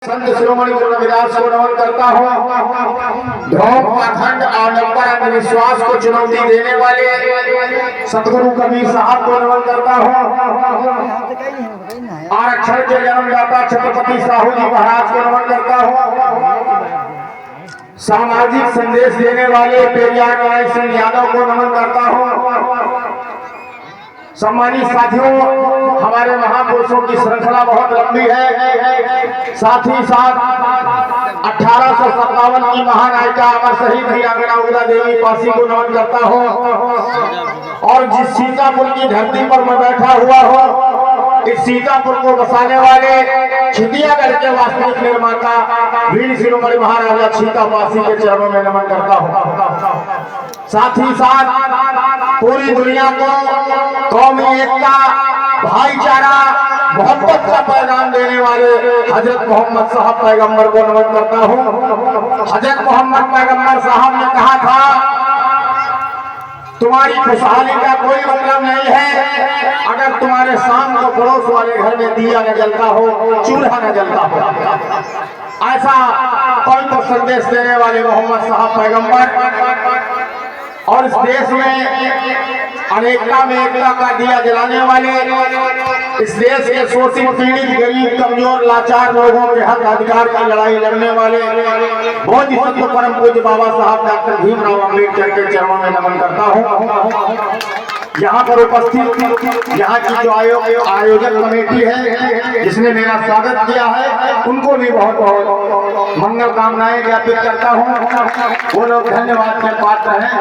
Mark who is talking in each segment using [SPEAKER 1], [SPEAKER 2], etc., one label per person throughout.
[SPEAKER 1] संत शिरोमणि गुरु रविदास को नमन करता हूँ। ढोंग पाखंड और नंबर अंधविश्वास को चुनौती देने वाले सतगुरु कबीर साहब को नमन करता हूँ। आरक्षण के जन्मदाता छत्रपति साहू जी महाराज को नमन करता हूँ। सामाजिक संदेश देने वाले पेरियार नारायण सिंह यादव को नमन करता हूँ। सम्मानित साथियों, हमारे महापुरुषों की श्रृंखला बहुत लंबी है। साथ ही साथ 1857 की महानायिका अमर शहीद वीरांगना उदा देवी पासी को नमन करता हूँ। और जिस सीतापुर की धरती पर मैं बैठा हुआ हूँ, इस सीतापुर को बसाने वाले छिटियागढ़ के वास्तविक निर्माता वीर शिरोमणि महाराजा सीतापासी के चरणों में नमन करता हूँ। साथ ही साथ पूरी दुनिया को कौमी एकता, भाईचारा, मोहब्बत का पैगाम देने वाले हजरत मोहम्मद साहब पैगंबर को नमन करता हूँ। हजरत मोहम्मद पैगंबर साहब ने कहा था, तुम्हारी खुशहाली का कोई मतलब नहीं है अगर तुम्हारे शाम को पड़ोस वाले घर में दिया न जलता हो, चूल्हा न जलता हो। ऐसा पवित्र संदेश देने वाले मोहम्मद साहब पैगंबर और इस देश में अनेकता में एकता का दिया जलाने वाले, इस देश के शोषित, पीड़ित, गरीब, कमजोर, लाचार लोगों के हक अधिकार की लड़ाई लड़ने वाले बहुत ही सत्य परम पूज्य बाबा साहब डॉक्टर भीमराव अम्बेडकर के चरणों में नमन करता हूँ। यहाँ पर उपस्थित यहाँ की जो आयोजक कमेटी है जिसने मेरा स्वागत किया है, उनको भी बहुत बहुत मंगल कामनाएं ज्ञापित करता हूँ। वो लोग धन्यवाद के पात्र हैं।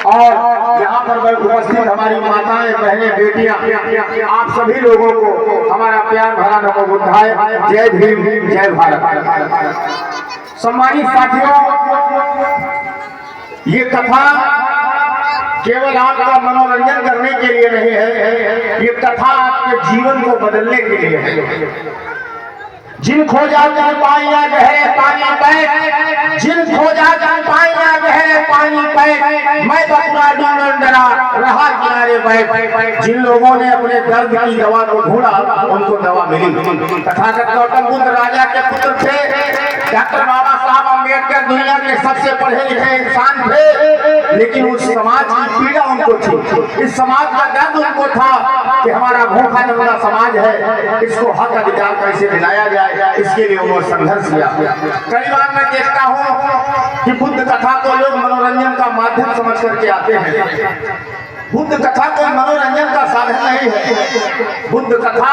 [SPEAKER 1] और यहाँ पर उपस्थित हमारी माताएं, बहनें, बेटियां, आप सभी लोगों को हमारा प्यार भरा नमो बुद्धाय। जय भीम, जय भारत। सम्मानित साथियों, ये कथा केवल आपका मनोरंजन करने के लिए नहीं है, ये कथा आपके जीवन को बदलने के लिए है। जिन खोजा कर पाइया गहरे पानी पे, जिन खोजा कर पाइया गहरे पानी पे, मैं बचना डूबन डरा रहा किनारे बैठ। जिन लोगों ने अपने दर्द की दवा को ढूंढा, उनको दवा मिली। तथागत गौतम बुद्ध राजा के पुत्र थे। डॉक्टर बाबा साहब अम्बेडकर दुनिया के सबसे पढ़े लिखे इंसान थे, लेकिन उस समाज की पीड़ा उनको थी। इस समाज का दर्द उनको था कि हमारा भूखा नंगा समाज है, इसको हक अधिकार कैसे दिलाया जाए, इसके लिए वो संघर्ष किया। कई बार मैं देखता हूँ कि बुद्ध कथा को लोग मनोरंजन का माध्यम समझ करके आते हैं। बुद्ध कथा कोई मनोरंजन का साधन नहीं है। बुद्ध कथा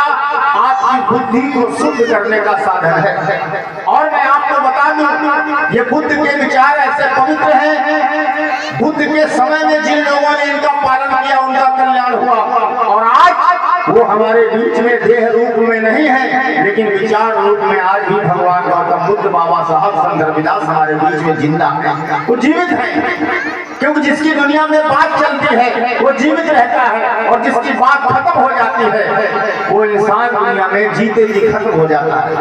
[SPEAKER 1] आपकी बुद्धि को शुद्ध करने का साधन है। और मैं आपको बता दूं, ये बुद्ध के विचार ऐसे पवित्र हैं, बुद्ध के समय में जिन लोगों ने इनका पालन किया उनका कल्याण हुआ। और आज वो हमारे बीच में देह रूप में नहीं है, लेकिन विचार रूप में आज भी भगवान गौतम बुद्ध, बाबा साहब, संत रविदास हमारे बीच में जिंदा है, वो जीवित है। क्योंकि जिसकी दुनिया में बात चलती है वो जीवित रहता है, और जिसकी बात खत्म हो जाती है वो इंसान दुनिया में जीते जी खत्म हो जाता है।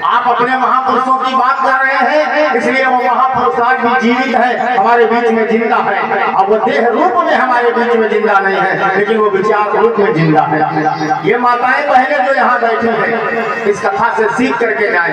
[SPEAKER 1] आप अपने महापुरुषों की बात कर रहे हैं, इसलिए वो महापुरुष आज भी जीवित है, हमारे बीच में जिंदा है। अब वो देह रूप में हमारे बीच में जिंदा नहीं है, लेकिन वो विचार रूप में जिंदा है। ये माताएं, बहनें जो यहाँ बैठी हैं, इस कथा से सीख करके जाए।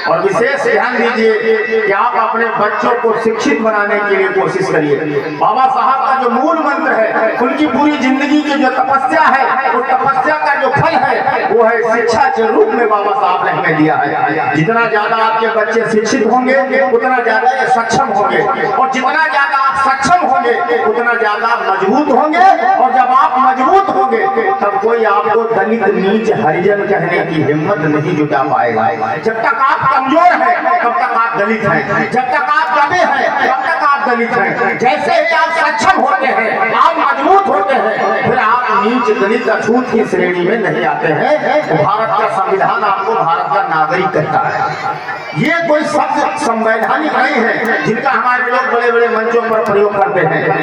[SPEAKER 1] और विशेष ध्यान दीजिए कि आप अपने बच्चों को शिक्षित बनाने के लिए कोशिश करिए। बाबा साहब का जो मूल मंत्र है, उनकी पूरी जिंदगी की जो तपस्या है, उस तपस्या का जो फल है वो है शिक्षा के रूप में बाबा साहब ने हमें दिया है। जितना ज्यादा आपके बच्चे शिक्षित होंगे उतना ज्यादा ये सक्षम होंगे, और जितना ज्यादा आप सक्षम होंगे उतना ज्यादा मजबूत होंगे। और जब आप मजबूत होंगे तब कोई आपको दलित, नीच, हरिजन कहने की हिम्मत नहीं जुटा पाएगा। जब तक आप कमजोर हैं तब तक आप दलित हैं, जब तक आप दबे हैं तब तक आप दलित हैं। जैसे ही आप सक्षम होते हैं, आप मजबूत होते हैं, फिर आप नीच, दलित, अछूत की श्रेणी में नहीं आते हैं। भारत का संविधान आपको भारत का नागरिक कहता है। ये कोई शब्द संवैधानिक नहीं है जिनका हमारे लोग बड़े बड़े मंचों पर प्रयोग करते हैं।